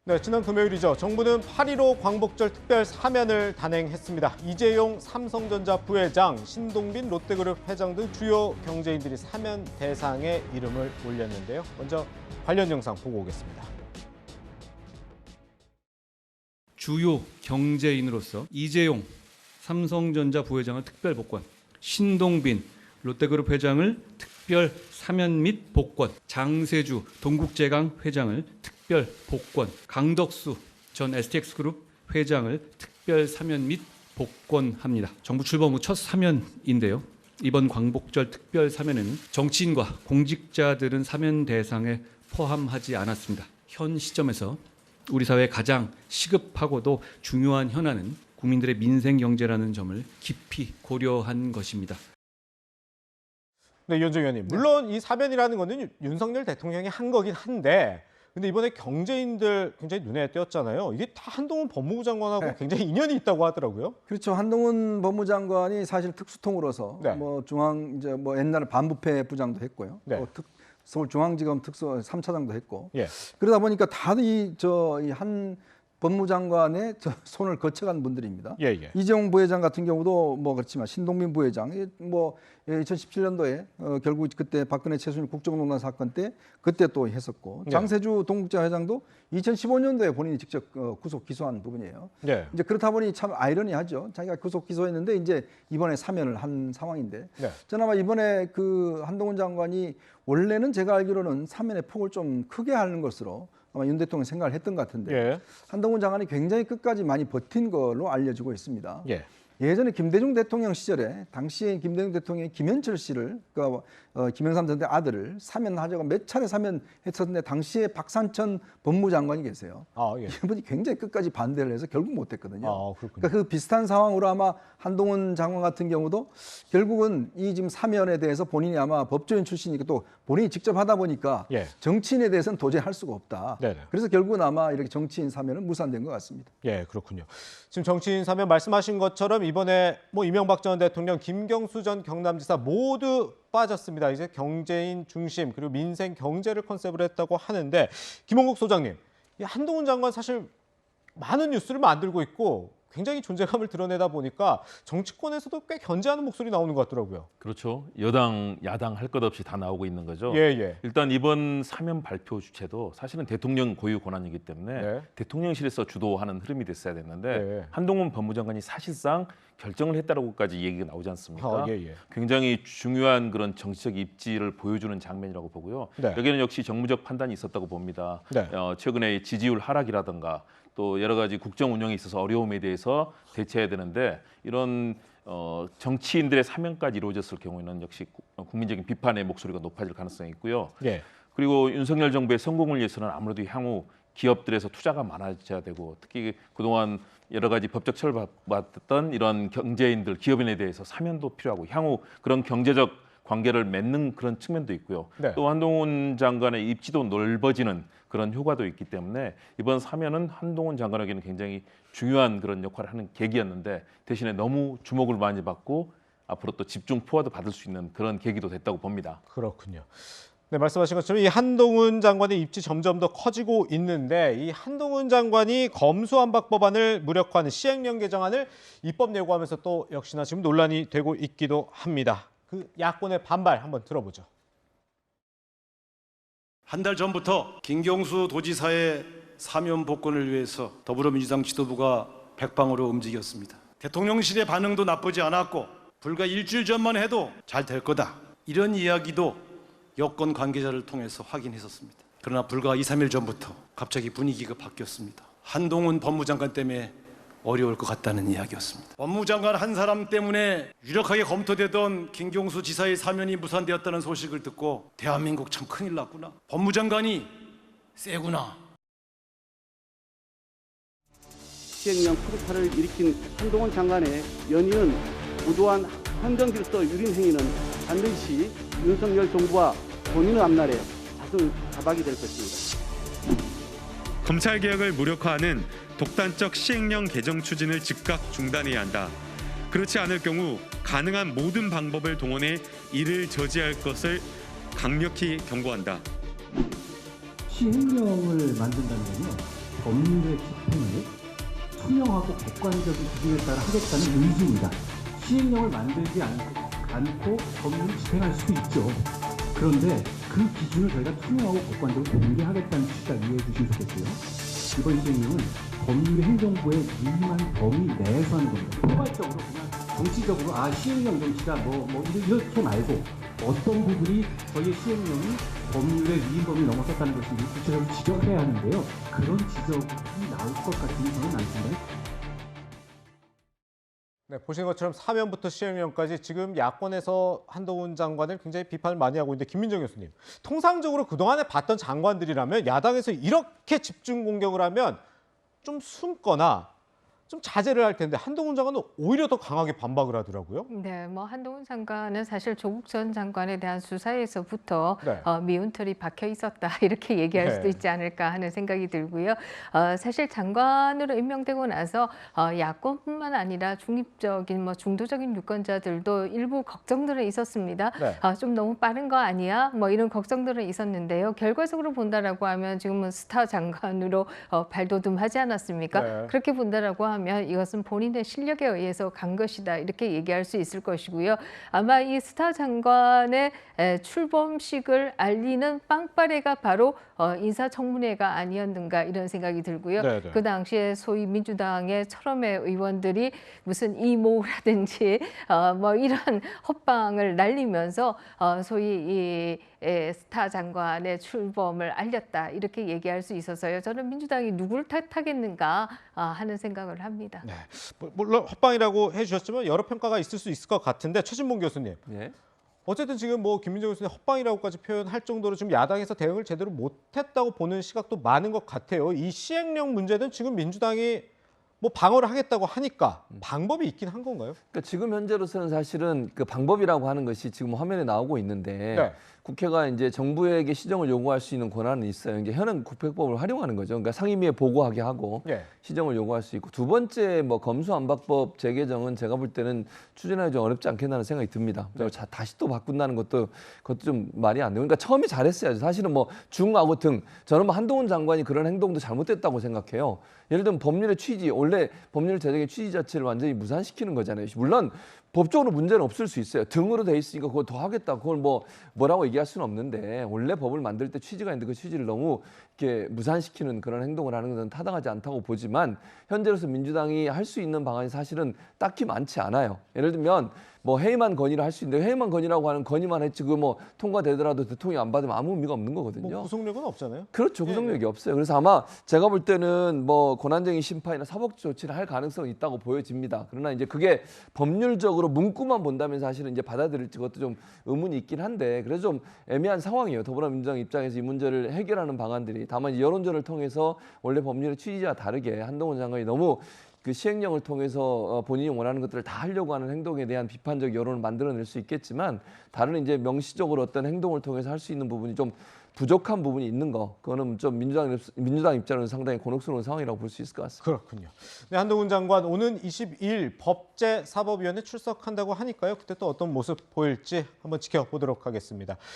네, 지난 금요일이죠. 정부는 8.15 광복절 특별 사면을 단행했습니다. 이재용 삼성전자 부회장, 신동빈 롯데그룹 회장 등 주요 경제인들이 사면 대상에 이름을 올렸는데요. 먼저 관련 영상 보고 오겠습니다. 주요 경제인으로서 이재용 삼성전자 부회장을 특별 복권, 신동빈 롯데그룹 회장을 특별 사면 및 복권, 장세주 동국제강 회장을 특별 복권, 강덕수 전 STX그룹 회장을 특별 사면 및 복권합니다. 정부 출범 후 첫 사면인데요. 이번 광복절 특별 사면에는 정치인과 공직자들은 사면 대상에 포함하지 않았습니다. 현 시점에서 우리 사회의 가장 시급하고도 중요한 현안은 국민들의 민생 경제라는 점을 깊이 고려한 것입니다. 네, 이현정 의원님. 물론 이 사면이라는 거는 윤석열 대통령이 한 거긴 한데, 근데 이번에 경제인들 굉장히 눈에 띄었잖아요. 이게 다 한동훈 법무부 장관하고 굉장히 인연이 있다고 하더라고요. 그렇죠. 한동훈 법무장관이 사실 특수통으로서 네. 뭐 중앙 이제 뭐 옛날 반부패 부장도 했고요. 네. 또 서울중앙지검 특수 3차장도 했고. 예. 그러다 보니까 다들 이 한 법무장관의 손을 거쳐간 분들입니다. 예, 예. 이재용 부회장 같은 경우도 뭐 그렇지만 신동빈 부회장 뭐 2017년도에 결국 그때 박근혜 최순실 국정농단 사건 때 그때 또 했었고 네. 장세주 동국제 회장도 2015년도에 본인이 직접 구속 기소한 부분이에요. 네. 이제 그렇다 보니 참 아이러니하죠. 자기가 구속 기소했는데 이제 이번에 사면을 한 상황인데 네. 저는 아마 이번에 그 한동훈 장관이 원래는 제가 알기로는 사면의 폭을 좀 크게 하는 것으로 아마 윤 대통령이 생각을 했던 것 같은데 예. 한동훈 장관이 굉장히 끝까지 많이 버틴 걸로 알려지고 있습니다. 예. 예전에 김대중 대통령 시절에 당시에 김대중 대통령이 김현철 씨를 그러니까 김영삼 전 아들을 사면하자고 몇 차례 사면했었는데 당시에 박산천 법무장관이 계세요. 아, 예. 이분이 굉장히 끝까지 반대를 해서 결국 못했거든요. 아, 그렇군요. 그러니까 그 비슷한 상황으로 아마 한동훈 장관 같은 경우도 결국은 이 지금 사면에 대해서 본인이 아마 법조인 출신이니까 또 본인이 직접 하다 보니까 예. 정치인에 대해서는 도저히 할 수가 없다. 네네. 그래서 결국은 아마 이렇게 정치인 사면은 무산된 것 같습니다. 예, 그렇군요. 지금 정치인 사면 말씀하신 것처럼 이번에 뭐 이명박 전 대통령, 김경수 전 경남지사 모두 빠졌습니다. 이제 경제인 중심 그리고 민생 경제를 컨셉으로 했다고 하는데 김홍국 소장님, 이 한동훈 장관 사실 많은 뉴스를 만들고 있고 굉장히 존재감을 드러내다 보니까 정치권에서도 꽤 견제하는 목소리 나오는 것 같더라고요. 그렇죠. 여당, 야당 할 것 없이 다 나오고 있는 거죠. 예, 예. 일단 이번 사면 발표 주체도 사실은 대통령 고유 권한이기 때문에 네. 대통령실에서 주도하는 흐름이 됐어야 됐는데 네. 한동훈 법무장관이 사실상 결정을 했다라고까지 얘기가 나오지 않습니까? 예, 예. 굉장히 중요한 그런 정치적 입지를 보여주는 장면이라고 보고요. 네. 여기는 역시 정무적 판단이 있었다고 봅니다. 네. 최근에 지지율 하락이라든가 또 여러 가지 국정 운영에 있어서 어려움에 대해서 대처해야 되는데 이런 정치인들의 사면까지 이루어졌을 경우에는 역시 국민적인 비판의 목소리가 높아질 가능성이 있고요. 예. 그리고 윤석열 정부의 성공을 위해서는 아무래도 향후 기업들에서 투자가 많아져야 되고 특히 그동안 여러 가지 법적 처벌받았던 이런 경제인들, 기업인에 대해서 사면도 필요하고 향후 그런 경제적 관계를 맺는 그런 측면도 있고요. 네. 또 한동훈 장관의 입지도 넓어지는 그런 효과도 있기 때문에 이번 사면은 한동훈 장관에게는 굉장히 중요한 그런 역할을 하는 계기였는데 대신에 너무 주목을 많이 받고 앞으로 또 집중 포화도 받을 수 있는 그런 계기도 됐다고 봅니다. 그렇군요. 네, 말씀하신 것처럼 이 한동훈 장관의 입지 점점 더 커지고 있는데 이 한동훈 장관이 검수완박 법안을 무력화하는 시행령 개정안을 입법 예고하면서 또 역시나 지금 논란이 되고 있기도 합니다. 그 야권의 반발 한번 들어보죠. 한 달 전부터 김경수 도지사의 사면 복권을 위해서 더불어민주당 지도부가 백방으로 움직였습니다. 대통령실의 반응도 나쁘지 않았고 불과 일주일 전만 해도 잘 될 거다. 이런 이야기도 여권 관계자를 통해서 확인했었습니다. 그러나 불과 2, 3일 전부터 갑자기 분위기가 바뀌었습니다. 한동훈 법무장관 때문에 어려울 것 같다는 이야기였습니다. 법무장관 한 사람 때문에 유력하게 검토되던 김경수 지사의 사면이 무산되었다는 소식을 듣고 대한민국 참 큰일 났구나. 법무장관이 세구나. 시행령 풍파를 일으킨 한동훈 장관의 연이은 무도한 헌정 질서 유린 행위는 반드시 윤석열 정부와 본인의 앞날에 자승자박이 될 것입니다. 검찰개혁을 무력화하는 독단적 시행령 개정 추진을 즉각 중단해야 한다. 그렇지 않을 경우 가능한 모든 방법을 동원해 이를 저지할 것을 강력히 경고한다. 시행령을 만든다는 건요, 법률의 집행을 투명하고 객관적인 기준에 따라 하겠다는 의지입니다. 시행령을 만들지 않고 법률을 집행할 수도 있죠. 그런데 그 기준을 저희가 투명하고 객관적으로 공개하겠다는 취지가 이해해 주시면 좋겠고요. 이번 시행령은 법률의 행정부의 위임한 범위 내에서 하는 겁니다. 포괄적으로 그냥 정치적으로 시행령 정치가 이렇게 말고 어떤 부분이 저희의 시행령이 법률의 위임 범위를 넘어섰다는 것을 구체적으로 지적해야 하는데요. 그런 지적이 나올 것 같은 저는 않습니다. 네, 보신 것처럼 사면부터 시행령까지 지금 야권에서 한동훈 장관을 굉장히 비판을 많이 하고 있는데 김민정 교수님, 통상적으로 그동안에 봤던 장관들이라면 야당에서 이렇게 집중 공격을 하면 좀 숨거나 좀 자제를 할 텐데 한동훈 장관은 오히려 더 강하게 반박을 하더라고요. 네, 한동훈 장관은 사실 조국 전 장관에 대한 수사에서부터 네. 미운 털이 박혀 있었다 이렇게 얘기할 네. 수도 있지 않을까 하는 생각이 들고요. 사실 장관으로 임명되고 나서 야권뿐만 아니라 중립적인 중도적인 유권자들도 일부 걱정들은 있었습니다. 네. 좀 너무 빠른 거 아니야? 이런 걱정들은 있었는데요. 결과적으로 본다라고 하면 지금은 스타 장관으로 발돋움하지 않았습니까? 네. 그렇게 본다라고 하면 이것은 본인의 실력에 의해서 간 것이다 이렇게 얘기할 수 있을 것이고요. 아마 이 스타 장관의 출범식을 알리는 빵빠레가 바로 인사청문회가 아니었는가 이런 생각이 들고요. 네네. 그 당시에 소위 민주당의 철험의 의원들이 무슨 이모라든지 이런 헛방을 날리면서 소위 이 스타 장관의 출범을 알렸다 이렇게 얘기할 수 있어서요. 저는 민주당이 누구를 탓하겠는가 하는 생각을 합니다. 네, 물론 헛방이라고 해주셨지만 여러 평가가 있을 수 있을 것 같은데 최진봉 교수님. 예. 어쨌든 지금 김민정 교수님 헛방이라고까지 표현할 정도로 지금 야당에서 대응을 제대로 못했다고 보는 시각도 많은 것 같아요. 이 시행령 문제는 지금 민주당이 방어를 하겠다고 하니까 방법이 있긴 한 건가요? 그러니까 지금 현재로서는 사실은 그 방법이라고 하는 것이 지금 화면에 나오고 있는데 네. 국회가 이제 정부에게 시정을 요구할 수 있는 권한은 있어요. 이게 현행 국회법을 활용하는 거죠. 그러니까 상임위에 보고하게 하고 예. 시정을 요구할 수 있고 두 번째 검수안박법 재개정은 제가 볼 때는 추진하기 좀 어렵지 않겠나는 생각이 듭니다. 그리고 다시 또 바꾼다는 그것도 좀 말이 안 돼요. 그러니까 처음에 잘했어야죠. 사실은 중하고 등 저는 한동훈 장관이 그런 행동도 잘못됐다고 생각해요. 예를 들면 법률의 취지, 원래 법률 제정의 취지 자체를 완전히 무산시키는 거잖아요. 물론 법적으로 문제는 없을 수 있어요. 등으로 돼 있으니까 그걸 더 하겠다. 그걸 뭐라고 얘기할 수는 없는데 원래 법을 만들 때 취지가 있는데 그 취지를 너무 이렇게 무산시키는 그런 행동을 하는 것은 타당하지 않다고 보지만 현재로서 민주당이 할 수 있는 방안이 사실은 딱히 많지 않아요. 예를 들면 해임안 건의를 할 수 있는데 해임안 건의라고 하는 건의만 했지 통과되더라도 대통령이 안 받으면 아무 의미가 없는 거거든요. 구속력은 없잖아요. 그렇죠. 구속력이 없어요. 그래서 아마 제가 볼 때는 권한쟁의 심판이나 사법 조치를 할 가능성이 있다고 보여집니다. 그러나 이제 그게 법률적으로 문구만 본다면 사실은 이제 받아들일지 그것도 좀 의문이 있긴 한데 그래서 좀 애매한 상황이에요. 더불어민주당 입장에서 이 문제를 해결하는 방안들이 다만 여론전을 통해서 원래 법률의 취지와 다르게 한동훈 장관이 너무 그 시행령을 통해서 본인이 원하는 것들을 다 하려고 하는 행동에 대한 비판적 여론을 만들어낼 수 있겠지만 다른 이제 명시적으로 어떤 행동을 통해서 할 수 있는 부분이 좀 부족한 부분이 있는 거 그거는 좀 민주당 입장에서는 상당히 곤혹스러운 상황이라고 볼 수 있을 것 같습니다. 그렇군요. 네, 한동훈 장관 오는 22일 법제사법위원회 출석한다고 하니까요. 그때 또 어떤 모습 보일지 한번 지켜보도록 하겠습니다.